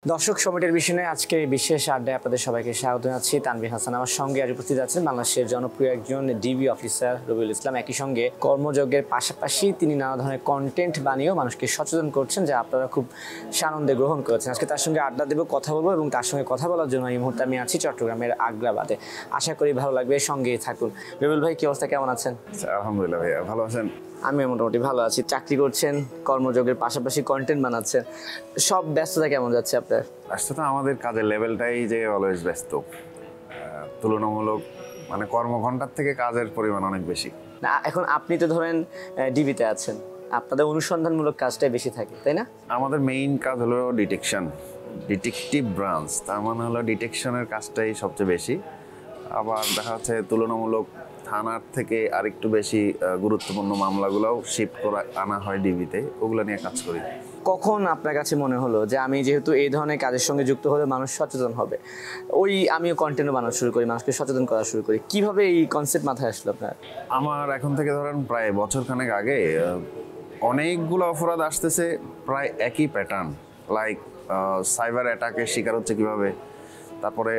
দর্শক সমিতির বিষয়ে আজকে বিশেষ আড্ডায় আপনাদের সবাইকে স্বাগত জানাচ্ছি। তানভীর হাসান আমার সঙ্গে আজ উপস্থিত আছেন বাংলাদেশের জনপ্রিয় একজন ডিবি অফিসার রবিউল ইসলাম। একই সঙ্গে কর্মযজ্ঞের পাশাপাশি তিনি নানা ধরনের কন্টেন্ট বানিয়েও মানুষকে সচেতন করছেন, যা আপনারা খুব সানন্দে গ্রহণ করেছেন। আজকে তার সঙ্গে আড্ডা দেবো, কথা বলবো এবং তার সঙ্গে কথা বলার জন্য এই মুহূর্তে আমি আছি চট্টগ্রামের আগ্রাবাদে। আশা করি ভালো লাগবে, সঙ্গেই থাকুন। রবিউল ভাই, কি অবস্থা, কেমন আছেন? আলহামদুলিল্লাহ ভাইয়া, ভালো আছেন? আমি মোটামুটি ভালো আছি। চাকরি করছেন, কর্মযোগের পাশাপাশি কন্টেন্ট বানাচ্ছেন, সব ব্যস্ততা কেমন যাচ্ছে আপনার? ব্যস্ততা আমাদের কাজের লেভেলটাই যে অলওয়েজ ব্যস্ত, তুলনামূলক মানে কর্মঘণ্টার থেকে কাজের পরিমাণ অনেক বেশি। না, এখন আপনি তো ধরেন ডিবিতে আছেন, আপনাদের অনুসন্ধানমূলক কাজটাই বেশি থাকে, তাই না? আমাদের মেইন কাজ হলো ডিটেকটিভ ব্রাঞ্চ, তার মানে হলো ডিটেকশনের কাজটাই সবচেয়ে বেশি। আবার দেখা যাচ্ছে তুলনামূলক থানার থেকে আরেকটু বেশি গুরুত্বপূর্ণ মামলাগুলোও শিফট করে আনা হয় ডিবিতে, ওগুলো নিয়ে কাজ করি। কখন আপনার কাছে মনে হলো যে আমি যেহেতু এই ধরনের কাজের সঙ্গে যুক্ত হলে মানুষ সচেতন হবে, আমিও কন্টেন্ট বানানো শুরু করি, মানুষকে সচেতন করা শুরু করি? কিভাবে এই কনসেপ্ট মাথায় আসলো আপনার? আমার এখন থেকে ধরেন প্রায় বছরখানেক আগে অনেকগুলো অপরাধ আসতেছে, প্রায় একই প্যাটার্ন, লাইক সাইবার অ্যাটাকের শিকার হচ্ছে কিভাবে, তারপরে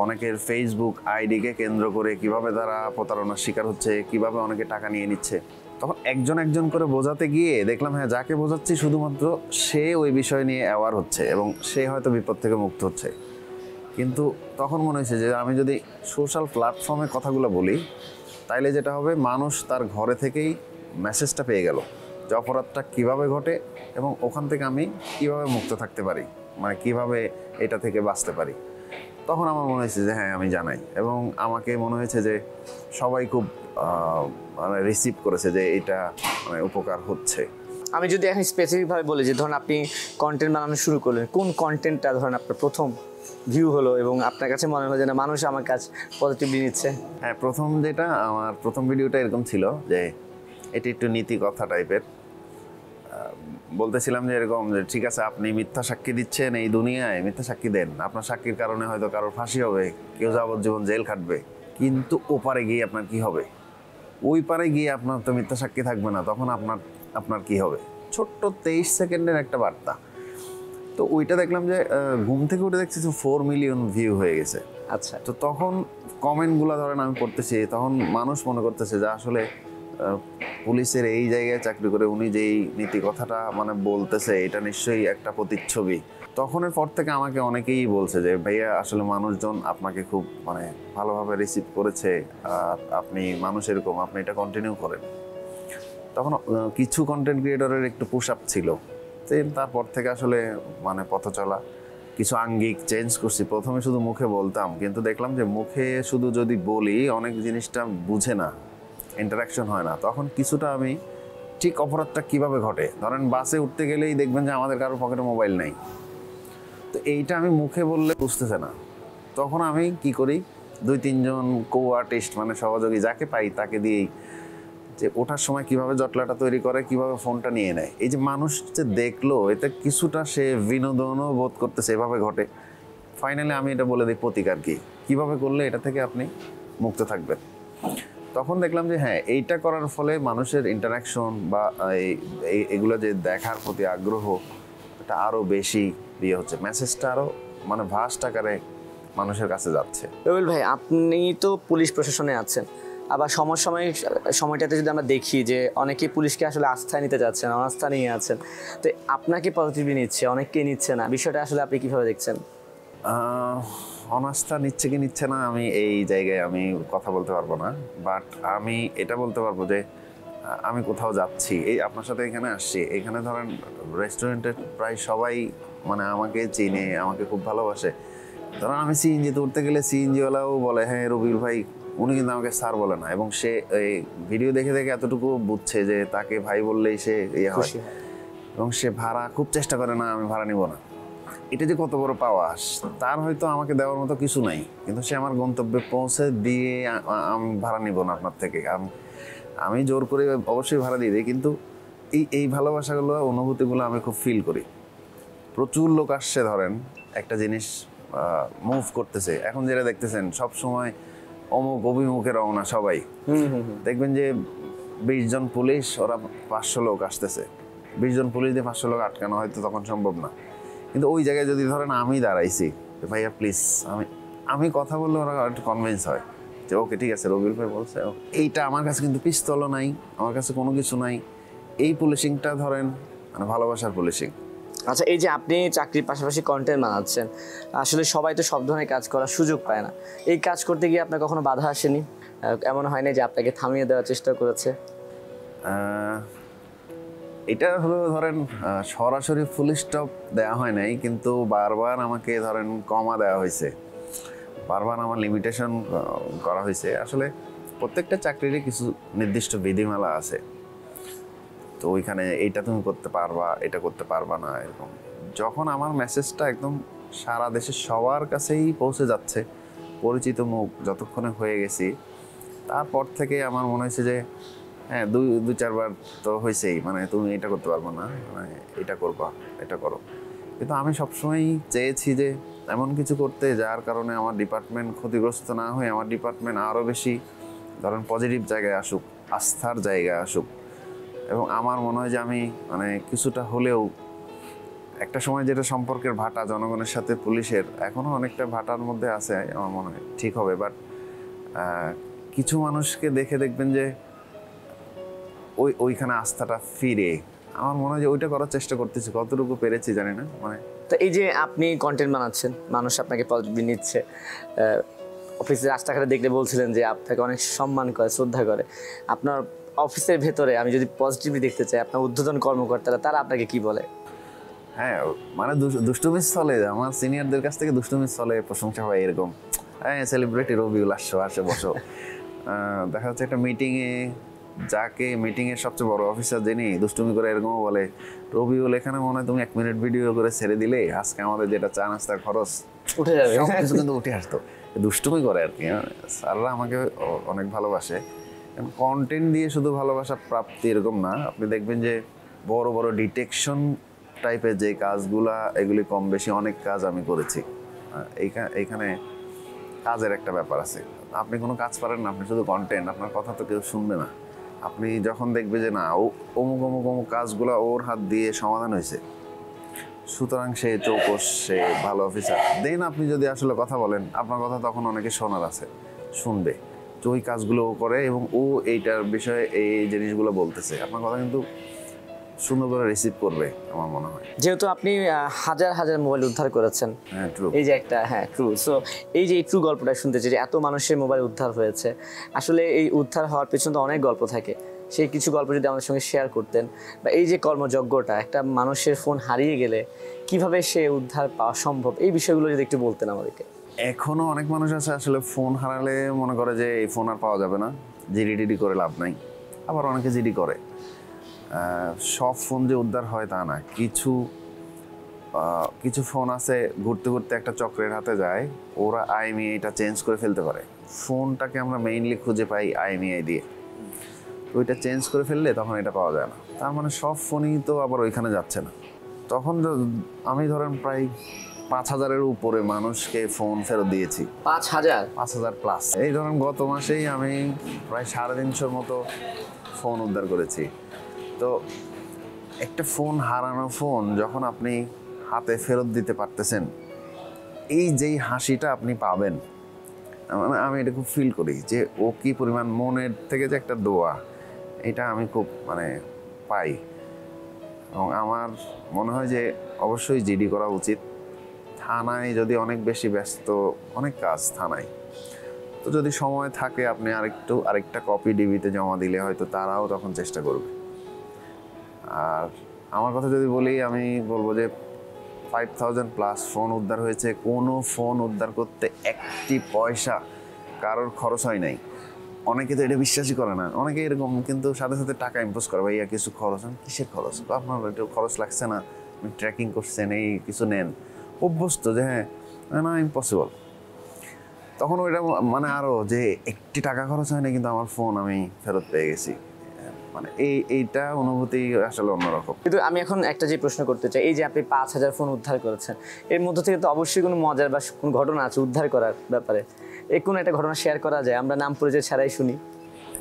অনেকের ফেসবুক আইডিকে কেন্দ্র করে কিভাবে তারা প্রতারণার শিকার হচ্ছে, কিভাবে অনেকে টাকা নিয়ে নিচ্ছে। তখন একজন একজন করে বোঝাতে গিয়ে দেখলাম হ্যাঁ, যাকে বোঝাচ্ছি শুধুমাত্র সে ওই বিষয় নিয়ে অ্যাওয়ার হচ্ছে এবং সে হয়তো বিপদ থেকে মুক্ত হচ্ছে। কিন্তু তখন মনে হয়েছে যে আমি যদি সোশ্যাল প্ল্যাটফর্মে কথাগুলো বলি, তাইলে যেটা হবে, মানুষ তার ঘরে থেকেই মেসেজটা পেয়ে গেল যে অপরাধটা কীভাবে ঘটে এবং ওখান থেকে আমি কীভাবে মুক্ত থাকতে পারি, মানে কিভাবে এটা থেকে বাঁচতে পারি। তখন আমার মনে হয়েছে যে হ্যাঁ, আমি জানাই, এবং আমাকে মনে হয়েছে যে সবাই খুব মানে রিসিভ করেছে যে এটা মানে উপকার হচ্ছে। আমি যদি এখন স্পেসিফিকভাবে বলি যে ধরুন আপনি কন্টেন্ট বানানো শুরু করলেন, কোন কন্টেন্টটা ধরেন আপনার প্রথম ভিউ হলো এবং আপনার কাছে মনে হলো যে না, মানুষ আমার কাজ পজিটিভলি নিচ্ছে? হ্যাঁ, আমার প্রথম ভিডিওটা এরকম ছিল যে এটি একটু নীতি কথা টাইপের। বলতেছিলাম যে এরকম যে ঠিক আছে, আপনি মিথ্যা সাক্ষী দিচ্ছেন, এই দুনিয়ায় মিথ্যা সাক্ষী দেন, আপনার সাক্ষীর কারণে হয়তো কারোর ফাঁসি হবে, কেউ যাবজ্জীবন জেল খাটবে, কিন্তু ওপারে গিয়ে আপনার কি হবে? ওই পারে গিয়ে আপনার তো মিথ্যা সাক্ষী থাকবে না, তখন আপনার কি হবে? ছোট্ট 23 সেকেন্ডের একটা বার্তা। তো ওইটা দেখলাম যে ঘুম থেকে উঠে দেখছি 4 মিলিয়ন ভিউ হয়ে গেছে। আচ্ছা, তো তখন কমেন্টগুলো ধরেন আমি পড়তেছি, তখন মানুষ মনে করতেছে যে আসলে পুলিশের এই জায়গায় চাকরি করে উনি যেই নীতি কথাটা মানে বলতেছে, এটা নিশ্চয়ই একটা প্রতিচ্ছবি। তখনের পর থেকে আমাকে অনেকেই বলছে যে ভাইয়া, আসলে মানুষজন আপনাকে খুব মানে ভালোভাবে রিসিভ করেছে, আর আপনি মানুষ এরকম, আপনি এটা কন্টিনিউ করেন। তখন কিছু কন্টেন্ট ক্রিয়েটরের একটু পুশ আপ ছিল, তারপর থেকে আসলে মানে পথ চলা, কিছু আঙ্গিক চেঞ্জ করছি। প্রথমে শুধু মুখে বলতাম, কিন্তু দেখলাম যে মুখে শুধু যদি বলি অনেক জিনিসটা বুঝে না, ইন্টারাকশন হয় না। তখন কিছুটা আমি ঠিক অপরাধটা কিভাবে ঘটে, ধরেন বাসে উঠতে গেলেই দেখবেন যে আমাদের কারোর পকেটে মোবাইল নেই, তো এইটা আমি মুখে বললে বুঝতেছে না। তখন আমি কি করি, 2-3 জন কো আর্টিস্ট মানে সহযোগী যাকে পাই তাকে দিয়েই যে ওঠার সময় কিভাবে জটলাটা তৈরি করে, কিভাবে ফোনটা নিয়ে নেয়। এই যে মানুষ যে দেখলো, এতে কিছুটা সে বিনোদনও বোধ করতেছে, এভাবে ঘটে। ফাইনালি আমি এটা বলে দিই প্রতিকার কীভাবে করলে এটা থেকে আপনি মুক্ত থাকবেন। তখন দেখলাম যে হ্যাঁ, এইটা করার ফলে মানুষের ইন্টারাকশন বা এগুলো যে দেখার প্রতি আগ্রহ, এটা আরও বেশি হচ্ছে, মেসেজটা আরও মানে ভাস্ট আকারে মানুষের কাছে যাচ্ছে। রবিউল ভাই, আপনি তো পুলিশ প্রশাসনে আছেন, আবার সময়টাতে যদি আমরা দেখি যে অনেকেই পুলিশকে আসলে আস্থায় নিতে যাচ্ছেন, অনাস্থা নিয়ে আছেন, তো আপনাকে পজিটিভলি নিচ্ছে, অনেককেই নিচ্ছে না, বিষয়টা আসলে আপনি কীভাবে দেখছেন? অনাস্থা নিচ্ছে কি নিচ্ছে না, আমি এই জায়গায় আমি কথা বলতে পারবো না, বাট আমি এটা বলতে পারবো যে আমি কোথাও যাচ্ছি, এই আপনার সাথে এখানে আসছি, এখানে ধরেন রেস্টুরেন্টের প্রায় সবাই মানে আমাকে চিনে, আমাকে খুব ভালোবাসে। ধরেন আমি সিএনজিতে উঠতে গেলে সিএনজিওয়ালাও বলে হ্যাঁ রবিউল ভাই, উনি কিন্তু আমাকে স্যার বলে না, এবং সে এই ভিডিও দেখে দেখে এতটুকু বুঝছে যে তাকে ভাই বললেই সে ইয়ে হয়, এবং সে ভাড়া খুব চেষ্টা করে না আমি ভাড়া নিব না। এটা যে কত বড় পাওয়া, তার হয়তো আমাকে দেওয়ার মতো কিছু নাই, কিন্তু সে আমার গন্তব্যে পৌঁছে দিয়ে আমি ভাড়া নিব না আপনার থেকে, আমি জোর করে অবশ্যই ভাড়া দিয়ে দিই, কিন্তু এই ভালোবাসাগুলো, অনুভূতিগুলো আমি খুব ফিল করি। প্রচুর লোক আসছে, ধরেন একটা জিনিস মুভ করতেছে, এখন যেটা দেখতেছেন সব সময় অমুক অভিমুখে রওনা সবাই, দেখবেন যে 20 জন পুলিশ, ওরা 500 লোক আসতেছে, 20 জন পুলিশ দিয়ে 500 লোক আটকানো হয়তো তখন সম্ভব না, কিন্তু ওই জায়গায় যদি ধরেন আমি দাঁড়াইছি, ভাইয়া প্লিজ, আমি আমি কথা বললে ওরা একটু কনভিন্স হয় যে ওকে ঠিক আছে, রবিউল ভাই বলছে। এইটা আমার কাছে কিন্তু পিস্তলও নাই, আমার কাছে কোনো কিছু নাই। এই পুলিশিংটা ধরেন মানে ভালোবাসার পুলিশিং। আচ্ছা, এই যে আপনি চাকরির পাশাপাশি কন্টেন্ট বানাচ্ছেন, আসলে সবাই তো সব ধরনের কাজ করার সুযোগ পায় না। এই কাজ করতে গিয়ে আপনার কখনো বাধা আসেনি? এমন হয় না যে আপনাকে থামিয়ে দেওয়ার চেষ্টা করেছে? এটা হলো ধরেন সরাসরি ফুল স্টপ দেওয়া হয় নাই, কিন্তু বারবার আমাকে ধরেন কমা দেওয়া হয়েছে, বারবার আমার লিমিটেশন করা হয়েছে। আসলে প্রত্যেকটা চাকরিরই কিছু নির্দিষ্ট বিধিমালা আছে, তো ওইখানে এইটা তুমি করতে পারবা, এটা করতে পারবা না, এরকম। যখন আমার মেসেজটা একদম সারা দেশের সবার কাছেই পৌঁছে যাচ্ছে, পরিচিত মুখ যতক্ষণে হয়ে গেছি, তারপর থেকে আমার মনে হয়েছে যে হ্যাঁ, দুই চারবার তো হয়েছেই, মানে তুমি এটা করতে পারবো না, মানে এটা করবা, এটা করো। কিন্তু আমি সবসময়ই চেয়েছি যে এমন কিছু করতে যার কারণে আমার ডিপার্টমেন্ট ক্ষতিগ্রস্ত না হয়ে আমার ডিপার্টমেন্ট আরও বেশি ধরেন পজিটিভ জায়গায় আসুক, আস্থার জায়গায় আসুক। এবং আমার মনে হয় যে আমি মানে কিছুটা হলেও একটা সময় যেটা সম্পর্কের ভাটা জনগণের সাথে পুলিশের এখনও অনেকটা ভাটার মধ্যে আছে, আমার মনে হয় ঠিক হবে। বাট কিছু মানুষকে দেখে দেখবেন যে ওইখানে আস্থাটা ফিরে, আমার মনে হয় যে ওইটা করার চেষ্টা করতেছি, কতটুকু পেরেছি জানি না। মানে তো এই যে আপনি কন্টেন্ট বানাচ্ছেন, মানুষ আপনাকে পজিটিভ নিচ্ছে, অফিসের রাস্তাঘাটে দেখলে বলছিলেন যে আপনাকে অনেক সম্মান করে, শ্রদ্ধা করে। আপনার অফিসের ভেতরে আমি যদি পজিটিভলি দেখতে চাই, আপনার ঊর্ধ্বতন কর্মকর্তারা তারা আপনাকে কি বলে? হ্যাঁ, মানে দুষ্টুমির স্থলে আমার সিনিয়রদের কাছ থেকে দুষ্টুমির স্থলে প্রশংসা হয়, এরকম হ্যাঁ সেলিব্রিটি রবিউল আসে বসো। দেখা যাচ্ছে একটা মিটিংয়ে, যাকে মিটিংয়ের সবচেয়ে বড় অফিসার যিনি দুষ্টুমি করে এরকমও বলে, রবিউল এখানে মনে হয় তুমি 1 মিনিট ভিডিও করে ছেড়ে দিলে আজকে আমাদের যেটা চা নাস্তার খরচ উঠে যাবে, সব কিছু কিন্তু উঠে আসতো। দুষ্টুমি করে আর কি। স্যাররা আমাকে অনেক ভালোবাসে। কন্টেন্ট দিয়ে শুধু ভালোবাসা প্রাপ্তি এরকম না, আপনি দেখবেন যে বড় বড় ডিটেকশন টাইপের যে কাজগুলা, এগুলি কম বেশি অনেক কাজ আমি করেছি। এইখানে কাজের একটা ব্যাপার আছে। আপনি কোনো কাজ পারেন না, আপনি শুধু কন্টেন্ট, আপনার কথা তো কেউ শুনবে না। আপনি যখন দেখবে যে না অমুক অমুক অমুক কাজগুলো ওর হাত দিয়ে সমাধান হয়েছে, সুতরাং সে চৌকস, সে ভালো অফিসার, দেন আপনি যদি আসলে কথা বলেন, আপনার কথা তখন অনেকে শোনার আছে, শুনবে। তো ওই কাজগুলো ও করে এবং ও এইটার বিষয়ে এই জিনিসগুলো বলতেছে, আপনার কথা কিন্তু সুন্দর করে রিসিভ করবে আমার মনে হয়। যেহেতু আপনি হাজার হাজার মোবাইল উদ্ধার করেছেন, হ্যাঁ ট্রু, এই যে একটা ট্রু। সো এই যে এই ট্রু গল্পটা শুনতেছি যে এত মানুষের মোবাইল উদ্ধার হয়েছে, আসলে এই উদ্ধার হওয়ার পেছনে তো অনেক গল্প থাকে। সেই কিছু গল্প যদি আমাদের সঙ্গে শেয়ার করতেন, বা এই যে কর্মযজ্ঞটা, একটা মানুষের ফোন হারিয়ে গেলে কিভাবে সে উদ্ধার পাওয়া সম্ভব, এই বিষয়গুলো যদি একটু বলতেন আমাদেরকে। এখনো অনেক মানুষ আছে আসলে ফোন হারালে মনে করে যে এই ফোন আর পাওয়া যাবে না, জিডি করে লাভ নাই। আবার অনেকে জিডি করে। সব ফোন যে উদ্ধার হয় তা না, কিছু ফোন আছে ঘুরতে ঘুরতে একটা চক্রের হাতে যায়, ওরা আইএমইআইটা চেঞ্জ করে ফেলতে পারে। ফোনটাকে আমরা মেইনলি খুঁজে পাই আইএমইআই দিয়ে, তো ওইটা চেঞ্জ করে ফেললে তখন এটা পাওয়া যায় না। তার মানে সব ফোনই তো আবার ওইখানে যাচ্ছে না। তখন আমি ধরেন প্রায় 5,000-এর উপরে মানুষকে ফোন ফেরত দিয়েছি। 5,000 প্লাস। এই ধরেন গত মাসেই আমি প্রায় 350-র মতো ফোন উদ্ধার করেছি। তো একটা ফোন, হারানো ফোন যখন আপনি হাতে ফেরত দিতে পারতেছেন, এই যেই হাসিটা আপনি পাবেন, মানে আমি এটা খুব ফিল করি যে ও কি পরিমাণ মনের থেকে যে একটা দোয়া, এটা আমি খুব মানে পাই। এবং আমার মনে হয় যে অবশ্যই জিডি করা উচিত। থানায় যদি অনেক বেশি ব্যস্ত, অনেক কাজ থানায়, তো যদি সময় থাকে আপনি আরেকটা কপি ডিবিতে জমা দিলে হয়তো তারাও তখন চেষ্টা করবে। আর আমার কথা যদি বলি, আমি বলবো যে 5,000 প্লাস ফোন উদ্ধার হয়েছে। কোনো ফোন উদ্ধার করতে একটি পয়সা কারোর খরচ হয় নাই। অনেকে তো এটা বিশ্বাসই করে না, অনেকে এরকম কিন্তু সাথে সাথে টাকা ইম্পোজ করে, ভাইয়া কিছু খরচ। কিসের খরচ? আপনার একটু খরচ লাগছে না, আপনি ট্র্যাকিং করছেন, এই কিছু নেন, অভ্যস্ত যে হ্যাঁ না ইম্পসিবল। তখন ওইটা মানে আরও যে একটি টাকা খরচ হয় না কিন্তু আমার ফোন আমি ফেরত পেয়ে গেছি, মানে এইটা অনুভূতি আসলে অন্যরকম। কিন্তু আমি এখন একটা যে প্রশ্ন করতে চাই, এই যে আপনি 5,000 ফোন উদ্ধার করেছেন, এর মধ্যে থেকে তো অবশ্যই কোনো মজার বা কোনো ঘটনা আছে উদ্ধার করার ব্যাপারে। এই কোনো একটা ঘটনা শেয়ার করা যায়, আমরা নাম পরিচয় ছাড়াই শুনি।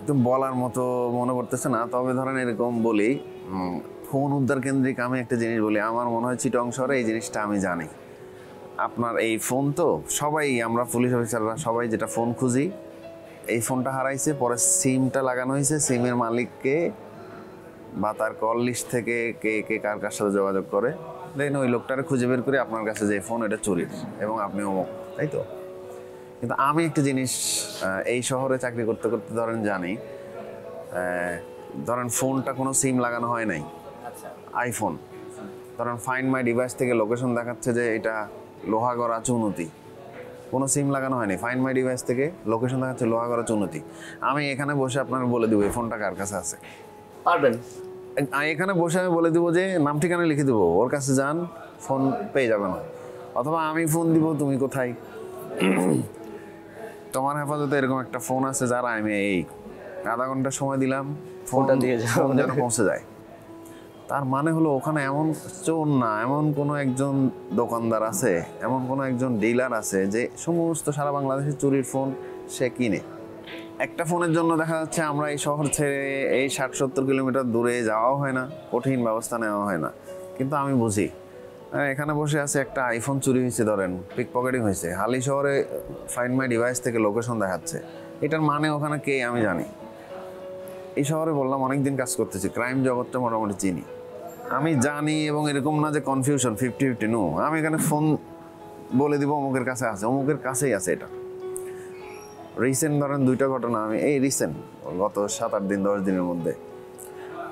একদম বলার মতো মনে করতেছে না, তবে ধরেন এরকম বলি, ফোন উদ্ধার কেন্দ্রিক আমি একটা জিনিস বলি, আমার মনে হয় চিটং শহরে এই জিনিসটা আমি জানি। আপনার এই ফোন তো সবাই, আমরা পুলিশ অফিসাররা সবাই যেটা ফোন খুঁজি, এই ফোনটা হারাইছে, পরে সিমটা লাগানো হয়েছে, সিমের মালিককে বা তার কল লিস্ট থেকে কে কে কার কার সাথে যোগাযোগ করে, দেন ওই লোকটারে খুঁজে বের করে আপনার কাছে যে ফোন এটা চুরির এবং আপনি অমুক, তাই তো। কিন্তু আমি একটা জিনিস এই শহরে চাকরি করতে করতে ধরেন জানি, ধরেন ফোনটা কোনো সিম লাগানো হয় নাই, আইফোন, ধরেন ফাইন্ড মাই ডিভাইস থেকে লোকেশন দেখাচ্ছে যে এটা লোহাগড়া চুনতি, কোনো সিম লাগানো হয়নি, ফাইন্ড মাই ডিভাইস থেকে লোকেশন দেখাচ্ছে লোহাগড়া চুনতি। আমি এখানে বসে আপনাকে বলে দিব এই ফোনটা কার কাছে আছে, পারবেন? এখানে বসে আমি বলে দিব যে নাম ঠিকানা লিখে দেবো, ওর কাছে যান, ফোন পেয়ে যাবে না। অথবা আমি ফোন দিব, তুমি কোথায়, তোমার হেফাজতে এরকম একটা ফোন আছে যারা আমি এই আধা ঘন্টা সময় দিলাম, ফোনটা দিয়ে যাও, ফোন যেন পৌঁছে যায়। তার মানে হলো ওখানে এমন চোর না, এমন কোনো একজন দোকানদার আছে, এমন কোনো একজন ডিলার আছে যে সমস্ত সারা বাংলাদেশে চুরির ফোন সে কিনে। একটা ফোনের জন্য দেখা যাচ্ছে আমরা এই শহর ছেড়ে এই 60-70 কিলোমিটার দূরে যাওয়াও হয় না, কঠিন ব্যবস্থা নেওয়া হয় না। কিন্তু আমি বুঝি, এখানে বসে আছে একটা আইফোন চুরি হয়েছে, ধরেন পিক পকেটিং হয়েছে, হালি শহরে ফাইন্ড মাই ডিভাইস থেকে লোকেশন দেখাচ্ছে, এটার মানে ওখানে কে আমি জানি। এই শহরে বললাম অনেকদিন কাজ করতেছি, ক্রাইম জগৎটা মোটামুটি চিনি, আমি জানি। এবং এরকম না যে কনফিউশন 50-50, নো, আমি এখানে ফোন বলে দিব অমুকের কাছে আছে, অমুকের কাছেই আছে। এটা রিসেন্ট ধরেন 2টা ঘটনা, আমি এই রিসেন্ট গত 7-8 দিন 10 দিনের মধ্যে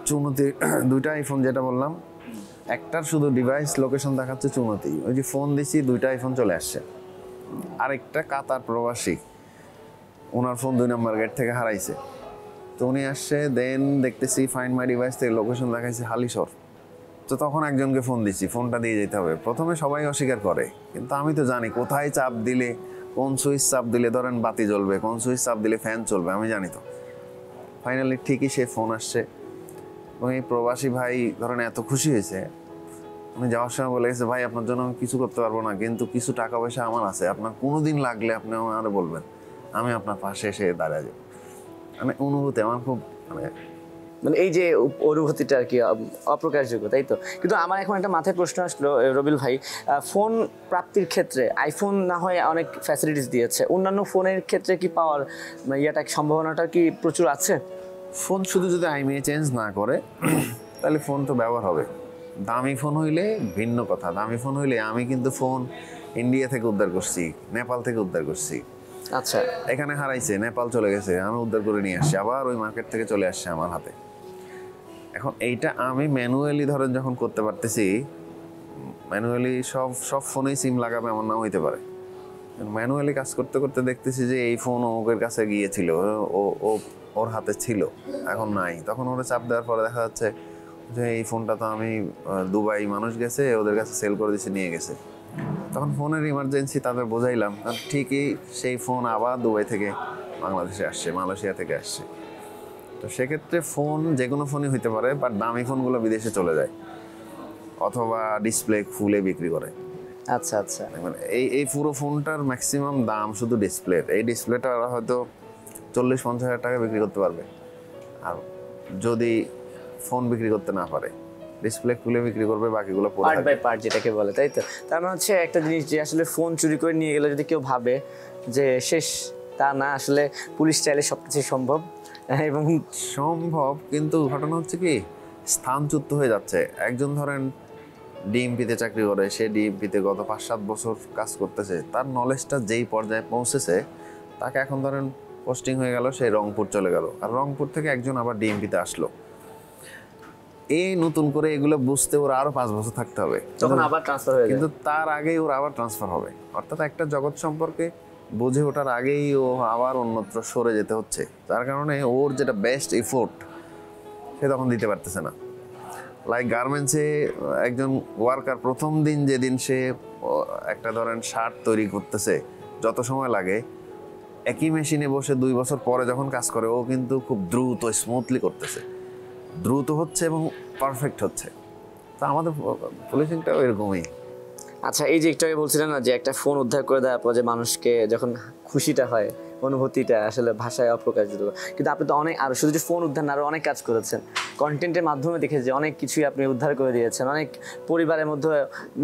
চুনতি 2টা আইফোন, যেটা বললাম একটার শুধু ডিভাইস লোকেশন দেখাচ্ছে চুনতি, ওই যে ফোন দিছি 2টা আইফোন চলে আসছে। আরেকটা কাতার প্রবাসী, ওনার ফোন 2 নম্বর গেট থেকে হারাইছে, তো উনি আসছে, দেন দেখতেছি ফাইন্ড মাই ডিভাইস থেকে লোকেশন দেখাইছে হালিশহর। তো তখন একজনকে ফোন দিচ্ছি, ফোনটা দিয়ে যেতে হবে। প্রথমে সবাই অস্বীকার করে, কিন্তু আমি তো জানি কোথায় চাপ দিলে, কোন সুইচ চাপ দিলে ধরেন বাতি জ্বলবে, কোন সুইচ চাপ দিলে ফ্যান চলবে, আমি জানি তো। ফাইনালি ঠিকই সে ফোন আসছে, এবং এই প্রবাসী ভাই ধরেন এত খুশি হয়েছে, উনি যাওয়ার সময় বলে গেছে, ভাই আপনার জন্য আমি কিছু করতে পারবো না, কিন্তু কিছু টাকা পয়সা আমার আছে, আপনার কোনো দিন লাগলে আপনি আমার বলবেন, আমি আপনার পাশে এসে দাঁড়িয়ে যাবো। মানে অনুভূতি আমার খুব, মানে এই যে অনুভূতিটা আর কি অপ্রকাশযোগ্য, তাই তো। কিন্তু আমার এখন একটা মাথায় প্রশ্ন আসলো রবিউল ভাই, ফোন প্রাপ্তির ক্ষেত্রে আইফোন না হয় অনেক ফ্যাসিলিটিস দিয়েছে, অন্যান্য ফোনের ক্ষেত্রে কি পাওয়ার ইয়াটা সম্ভাবনাটা কি প্রচুর আছে? ফোন শুধু যদি আইএমইআই চেঞ্জ না করে তাহলে ফোন তো ব্যবহার হবে। দামি ফোন হইলে ভিন্ন কথা, দামি ফোন হইলে আমি কিন্তু ফোন ইন্ডিয়া থেকে উদ্ধার করছি, নেপাল থেকে উদ্ধার করছি। আচ্ছা, এখানে হারাইছে, নেপাল চলে গেছে, আমি উদ্ধার করে নিয়ে আসছি, আবার ওই মার্কেট থেকে চলে আসছে আমার হাতে। এখন এইটা আমি ম্যানুয়ালি ধরেন যখন করতে পারতেছি, ম্যানুয়ালি সব ফোনেই সিম লাগাবে এমন নাও হইতে পারে, ম্যানুয়ালি কাজ করতে করতে দেখতেছি যে এই ফোন অমুকের কাছে গিয়েছিল, ও ওর হাতে ছিল, এখন নাই। তখন ওরা চাপ দেওয়ার পরে দেখা যাচ্ছে যে এই ফোনটা তো আমি দুবাই মানুষ গেছে, ওদের কাছে সেল করে দিচ্ছে, নিয়ে গেছে। তখন ফোনের ইমার্জেন্সি তাদের বোঝাইলাম, ঠিকই সেই ফোন আবার দুবাই থেকে বাংলাদেশে আসছে, মালয়েশিয়া থেকে আসছে। তো সেক্ষেত্রে ফোন যে কোনো ফোনই হইতে পারে, বাট দামি ফোনগুলো বিদেশে চলে যায়, অথবা ডিসপ্লে খুলে বিক্রি করে। আচ্ছা আচ্ছা, এই পুরো ফোনটার ম্যাক্সিমাম দাম শুধু ডিসপ্লের, এই ডিসপ্লেটা ওরা হয়তো 40-50 হাজার টাকা বিক্রি করতে পারবে। আর যদি ফোন বিক্রি করতে না পারে, ডিসপ্লে খুলে বিক্রি করবে, বাকিগুলো পার্ট বাই পার্ট যেটাকে বলে, তাই তো। তার মানে হচ্ছে একটা জিনিস যে আসলে ফোন চুরি করে নিয়ে গেলে যদি কেউ ভাবে যে শেষ, তা না, আসলে পুলিশ চাইলে সবকিছু সম্ভব। এবং সম্ভব, কিন্তু ঘটনা হচ্ছে কি স্থানচ্যুত হয়ে যাচ্ছে। একজন ধরেন ডিএমপিতে চাকরি করে, সে ডিএমপিতে গত 5-7 বছর কাজ করতেছে, তার নলেজটা যেই পর্যায়ে পৌঁছেছে, তাকে এখন ধরেন পোস্টিং হয়ে গেল, সে রংপুর চলে গেল, আর রংপুর থেকে একজন আবার ডিএমপিতে আসলো, এই নতুন করে এগুলো বুঝতে ওর আরো 5 বছর থাকতে হবে, তখন আবার ট্রান্সফার হয়ে যায়। কিন্তু তার আগেই ওর আবার ট্রান্সফার হবে। অর্থাৎ একটা জগৎ সম্পর্কে বুঝে ওঠার আগেই ও আবার অন্যত্র সরে যেতে হচ্ছে, যার কারণে ওর যেটা বেস্ট এফোর্ট সে তখন দিতে পারতেছে না। লাইক গার্মেন্টসে একজন ওয়ার্কার প্রথম দিন যেদিন সে একটা ধরেন শার্ট তৈরি করতেছে, যত সময় লাগে, একই মেশিনে বসে 2 বছর পরে যখন কাজ করে, ও কিন্তু খুব দ্রুত স্মুথলি করতেছে, দ্রুত হচ্ছে এবং পারফেক্ট হচ্ছে। তো আমাদের পুলিশিংটাও এরকমই। আচ্ছা, এই যে একটু আগে বলছিলেন না যে একটা ফোন উদ্ধার করে দেওয়ার পর যে মানুষকে যখন খুশিটা হয়, অনুভূতিটা আসলে ভাষায় অপ্রকাশিত। কিন্তু আপনি তো অনেক আরো শুধু যে ফোন উদ্ধার না, আরো অনেক কাজ করেছেন। কন্টেন্টের মাধ্যমে দেখেছি যে অনেক কিছুই আপনি উদ্ধার করে দিয়েছেন, অনেক পরিবারের মধ্যে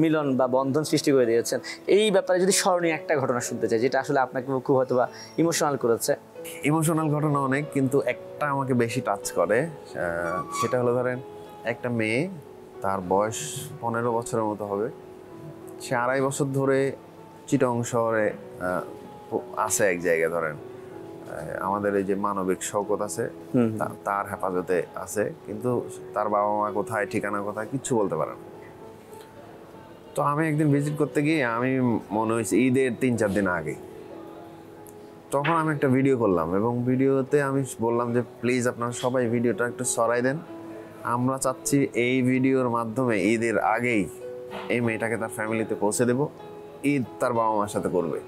মিলন বা বন্ধন সৃষ্টি করে দিয়েছেন। এই ব্যাপারে যদি স্মরণীয় একটা ঘটনা শুনতে চাই যেটা আসলে আপনাকে খুব হয়তো বা ইমোশনাল করেছে। ইমোশনাল ঘটনা অনেক, কিন্তু একটা আমাকে বেশি টাচ করে। সেটা হলো ধরেন একটা মেয়ে, তার বয়স 15 বছরের মতো হবে। সে 2.5 বছর ধরে চিটং শহরে আছে এক জায়গায়, ধরেন আমাদের এই যে মানবিক শওকত আছে তার হেফাজতে আছে, কিন্তু তার বাবা মা কোথায়, ঠিকানা কোথায়, কিচ্ছু বলতে পারে না। তো আমি একদিন ভিজিট করতে গিয়ে, আমি মনে হয়েছে ঈদের 3-4 দিন আগে, তখন আমি একটা ভিডিও করলাম এবং ভিডিওতে আমি বললাম যে প্লিজ আপনারা সবাই ভিডিওটা একটু সরাই দেন, আমরা চাচ্ছি এই ভিডিওর মাধ্যমে ঈদের আগেই এই মেয়েটাকে তার ফ্যামিলিতে পৌঁছে দেব, ঈদ তার বাবা মার সাথে করবে।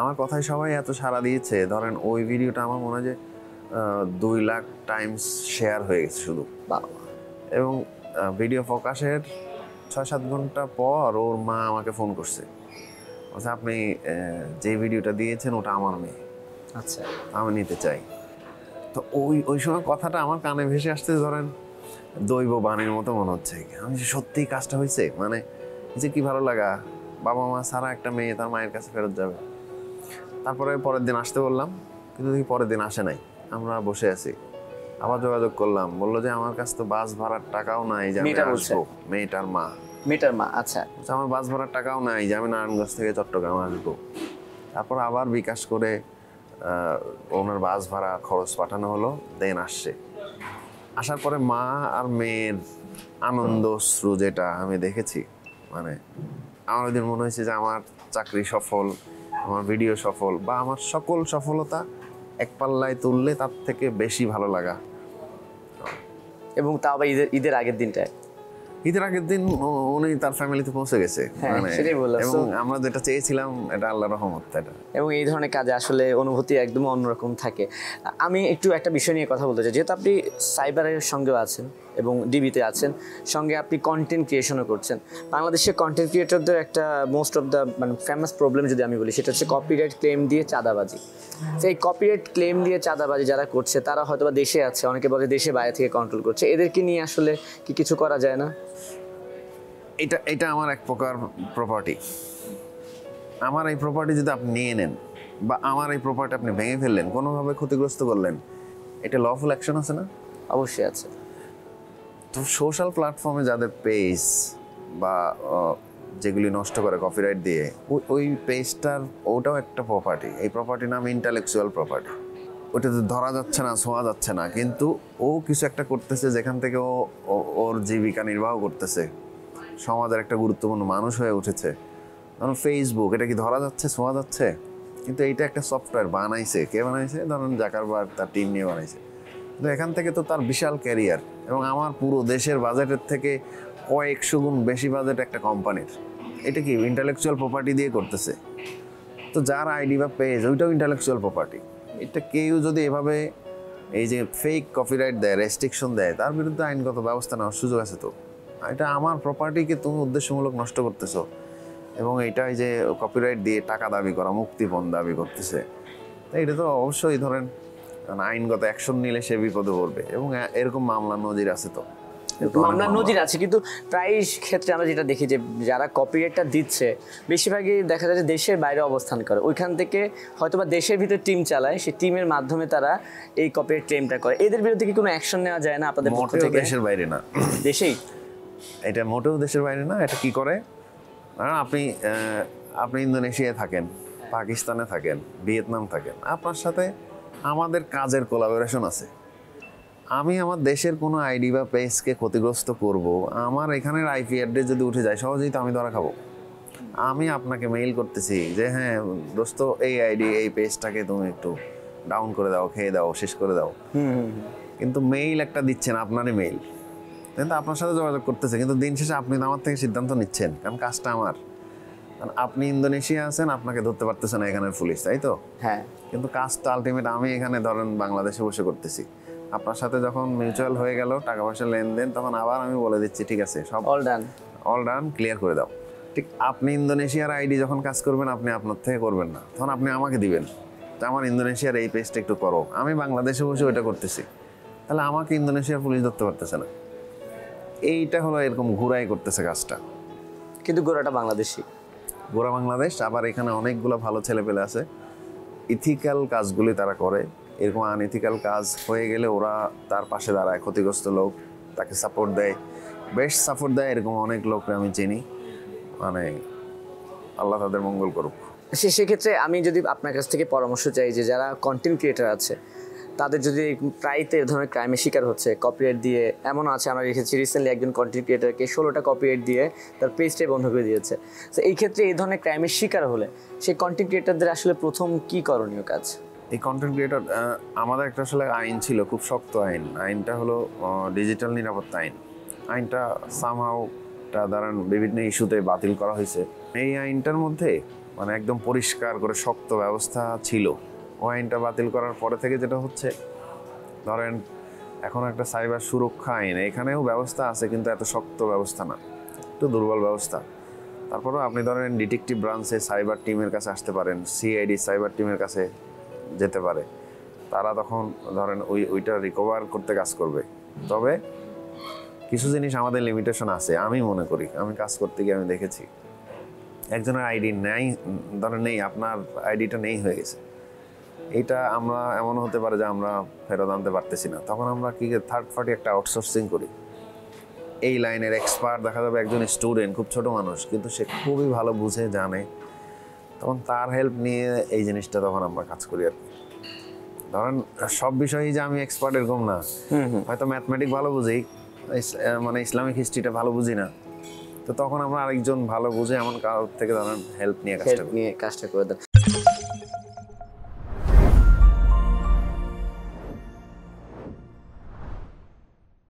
আমার কথায় সবাই এত সাড়া দিয়েছে, ধরেন ওই ভিডিওটা আমার মনে হয় যে 2 লাখ টাইমস শেয়ার হয়ে গেছে শুধু। এবং ভিডিও প্রকাশের 6-7 ঘন্টা পর ওর মা আমাকে ফোন করছে, বলছে আপনি যে ভিডিওটা দিয়েছেন ওটা আমার মেয়ে, আচ্ছা, আমি নিতে চাই। তো ওই সময় কথাটা আমার কানে ভেসে আসতে, ধরেন দৈব বাণীর মতো মনে হচ্ছে, আমি যে সত্যিই কাজটা হয়েছে, মানে যে কি ভালো লাগা, বাবা মা ছাড়া একটা মেয়ে তার মায়ের কাছে ফেরত যাবে। তারপরে পরের দিন আসতে বললাম, কিন্তু দেখি পরের দিন আসে নাই, আমরা বসে আছি। আবার যোগাযোগ করলাম, বললো যে আমার কাছে তো বাস ভাড়ার টাকাও নাই যে আমি আসবো। মেয়েটার মা। আচ্ছা, আমার বাস ভাড়ার টাকাও নাই যে আমি নারায়ণগঞ্জ থেকে চট্টগ্রাম আসবো। তারপর আবার বিকাশ করে ওনার বাস ভাড়া খরচ পাঠানো হলো, দেন আসছে। আসার পরে মা আর মেয়ের আনন্দ অশ্রু যেটা আমি দেখেছি, মানে আমার ওই দিন মনে হয়েছে যে আমার চাকরি সফল, আমার ভিডিও সফল, বা আমার সকল সফলতা এক পাল্লায় তুললে তার থেকে বেশি ভালো লাগা। এবং তাও আবার ঈদের আগের দিনটায়, ঈদের আগের দিন উনি তার ফ্যামিলিতে পৌঁছে গেছে, মানে এবং আমরা যেটা চেয়েছিলাম এটা আল্লাহর রহমত। এটা এবং এই ধরনের কাজে আসলে অনুভূতি একদম অন্যরকম থাকে। আমি একটু একটা বিষয় নিয়ে কথা বলতে চাই, যেহেতু আপনি সাইবারের সঙ্গেও আছেন এবং ডিবিতে আছেন, সঙ্গে আপনি কন্টেন্ট ক্রিয়েশনও করছেন। বাংলাদেশের কন্টেন্ট ক্রিয়েটরদের একটা মোস্ট অফ দ্য মানে ফেমাস প্রবলেম যদি আমি বলি, সেটা হচ্ছে কপিরাইট ক্লেম দিয়ে চাঁদাবাজি। সেই কপিরাইট ক্লেম দিয়ে চাঁদাবাজি যারা করছে তারা হয়তো বা দেশে আছে, অনেকে বলে দেশে বাইরে থেকে কন্ট্রোল করছে, এদেরকে নিয়ে আসলে কি কিছু করা যায় না? এটা আমার এক প্রকার প্রপার্টি। আমার এই প্রপার্টি যদি আপনি নিয়ে নেন, বা আমার এই প্রপার্টি আপনি ভেঙে ফেললেন, কোনোভাবে ক্ষতিগ্রস্ত করলেন, এটা লফুল অ্যাকশন আছে না? অবশ্যই আছে। তো সোশ্যাল প্ল্যাটফর্মে যাদের পেজ বা যেগুলি নষ্ট করে কপিরাইট দিয়ে, ওই পেজটার ওটাও একটা প্রপার্টি। এই প্রপার্টির নাম ইন্টালেকচুয়াল প্রপার্টি। ওটাতে ধরা যাচ্ছে না, ছোঁয়া যাচ্ছে না, কিন্তু ও কিছু একটা করতেছে যেখান থেকে ওর জীবিকা নির্বাহ করতেছে, সমাজের একটা গুরুত্বপূর্ণ মানুষ হয়ে উঠেছে। ধরুন ফেসবুক, এটা কি ধরা যাচ্ছে, ছোঁয়া যাচ্ছে? কিন্তু এইটা একটা সফটওয়্যার বানাইছে, কে বানাইছে? ধরুন জাকারবার্গ তার টিম নিয়ে বানাইছে। কিন্তু এখান থেকে তো তার বিশাল ক্যারিয়ার, এবং আমার পুরো দেশের বাজেটের থেকে কয়েকশো গুণ বেশি বাজেট একটা কোম্পানির। এটা কি ইন্টালেকচুয়াল প্রপার্টি দিয়ে করতেছে। তো যার আইডি বা পেজ, ওইটাও ইন্টালেকচুয়াল প্রপার্টি। এটা কেউ যদি এভাবে এই যে ফেক কপিরাইট দেয়, রেস্ট্রিকশন দেয়, তার বিরুদ্ধে আইনগত ব্যবস্থা নেওয়ার সুযোগ আছে। তো এটা আমার প্রপার্টিকে তুমি উদ্দেশ্যমূলক নষ্ট করতেছো, এবং এইটাই যে কপিরাইট দিয়ে টাকা দাবি করা, মুক্তিপণ দাবি করতেছে, এটা তো অবশ্যই ধরেন আইনগত অ্যাকশন নিলে সে বিপদে পড়বে। এবং এরকম মামলা নজির আছে। তো মামলার নজির আছে, কিন্তু প্রায় ক্ষেত্রে আমরা যেটা দেখি যে যারা কপিরাইটটা দিচ্ছে বেশিরভাগই দেখা যায় যে দেশের বাইরে অবস্থান করে, ওইখান থেকে হয়তোবা দেশের ভিতরে টিম চালায়, সেই টিমের মাধ্যমে তারা এই কপিরাইট ক্লেমটা করে। এদের বিরুদ্ধে কি কোনো অ্যাকশন নেওয়া যায় না আপনাদের পক্ষ থেকে? দেশের বাইরে না, দেশেই। এটা মোটেও দেশের বাইরে না। এটা কি করে, আপনি ইন্দোনেশিয়ায় থাকেন, পাকিস্তানে থাকেন, ভিয়েতনাম থাকেন, আপনার সাথে আমাদের কাজের কোলাবোরেশন আছে। আমি আমার দেশের কোনো আইডি বা পেজকে ক্ষতিগ্রস্ত করব, আমার এখানের আইপি অ্যাড্রেস যদি উঠে যায়, সহজেই তো আমি ধরা খাবো। আমি আপনাকে মেইল করতেছি যে হ্যাঁ দোস্ত, এই আইডি এই পেজটাকে তুমি একটু ডাউন করে দাও, খেয়ে দাও, শেষ করে দাও। কিন্তু মেইল একটা দিচ্ছেন, আপনারই মেইল, কিন্তু আপনার সাথে যোগাযোগ করতেছে, কিন্তু দিন শেষে আপনি আমার থেকে সিদ্ধান্ত নিচ্ছেন, কারণ কাজটা আমার। আপনি ইন্দোনেশিয়া আছেন, আপনাকে ধরতে পারতেছে না এখানের পুলিশ, তাই তো? হ্যাঁ। কিন্তু কাজ তো আলটিমেট আমি এখানে ধরেন বাংলাদেশে বসে করতেছি। আপনার সাথে যখন মিউচুয়াল হয়ে গেল, টাকা পয়সা লেনদেন, তখন আবার আমি বলে দিচ্ছি ঠিক আছে, সব অল ডান, ক্লিয়ার করে দাও। ঠিক আপনি ইন্দোনেশিয়ার আইডি যখন কাজ করবেন, আপনি আপনার থেকে করবেন না, তখন আপনি আমাকে দিবেন। যে আমার ইন্দোনেশিয়ার এই পেজটা একটু করো, আমি বাংলাদেশে বসে ওইটা করতেছি, তাহলে আমাকে ইন্দোনেশিয়ার পুলিশ ধরতে পারতেছে না। এইটা হলো এরকম ঘুরাই করতেছে কাজটা। কিন্তু গোড়াটা বাংলাদেশি। গোরা বাংলাদেশ, আবার এখানে অনেকগুলো ভালো ছেলেপেলে আছে, ইথিক্যাল কাজগুলি তারা করে। এরকম আনইথিক্যাল কাজ হয়ে গেলে ওরা তার পাশে দাঁড়ায়, ক্ষতিগ্রস্ত লোক তাকে সাপোর্ট দেয়, বেশ সাপোর্ট দেয়। এরকম অনেক লোককে আমি চিনি, মানে আল্লাহ তাদের মঙ্গল করুক। সেক্ষেত্রে আমি যদি আপনার কাছ থেকে পরামর্শ চাই যে যারা কন্টেন্ট ক্রিয়েটার আছে তাদের যদি প্রায় তো এ ধরনের ক্রাইমের শিকার হচ্ছে, কপিরাইট দিয়ে, এমন আছে আমরা দেখেছি রিসেন্টলি একজন কন্টেন্ট ক্রিয়েটারকে 16টা কপিরাইট দিয়ে তার পেজটাই বন্ধ করে দিয়েছে। তো এই ক্ষেত্রে এই ধরনের ক্রাইমের শিকার হলে সেই কন্টেন্ট ক্রিয়েটারদের আসলে প্রথম কি করণীয় কাজ? এই কন্টেন্ট ক্রিয়েটর, আমাদের একটা আসলে আইন ছিল, খুব শক্ত আইন। আইনটা হলো ডিজিটাল নিরাপত্তা আইন। আইনটা সামহাও ধরেন বিভিন্ন ইস্যুতে বাতিল করা হয়েছে। এই আইনটার মধ্যে মানে একদম পরিষ্কার করে শক্ত ব্যবস্থা ছিল। ওই আইনটা বাতিল করার পরে থেকে যেটা হচ্ছে, ধরেন এখন একটা সাইবার সুরক্ষা আইন, এখানেও ব্যবস্থা আছে কিন্তু এত শক্ত ব্যবস্থা না, একটু দুর্বল ব্যবস্থা। তারপরেও আপনি ধরেন ডিটেকটিভ ব্রাঞ্চে সাইবার টিমের কাছে আসতে পারেন, সিআইডি সাইবার টিমের কাছে যেতে পারে, তারা তখন ধরেন ওইটা রিকভার করতে কাজ করবে। তবে কিছু জিনিস আমাদের লিমিটেশন আছে, আমি মনে করি। আমি কাজ করতে গিয়ে আমি দেখেছি একজনের আইডি নেই, ধরেন নেই, আপনার আইডিটা নেই হয়ে গেছে, এইটা আমরা এমন হতে পারে যে আমরা ফেরত আনতে পারতেছি না। তখন আমরা কি থার্ড পার্টি একটা আউটসোর্সিং করি। এই লাইনের এক্সপার্ট দেখা যাবে একজন স্টুডেন্ট, খুব ছোট মানুষ, কিন্তু সে খুবই ভালো বুঝে জানে, তখন তার হেল্প নিয়ে এই জিনিসটা তখন আমরা কাজ করি আর কি। ধরেন সব বিষয়েই যে আমি এক্সপার্ট এরকম না, হয়তো ম্যাথমেটিক ভালো বুঝি, মানে ইসলামিক হিস্ট্রিটা ভালো বুঝি না, তো তখন আমরা আরেকজন ভালো বুঝে এমন কারোর থেকে ধরেন হেল্প নিয়ে কাজটা করি। কাজটা করে দেন।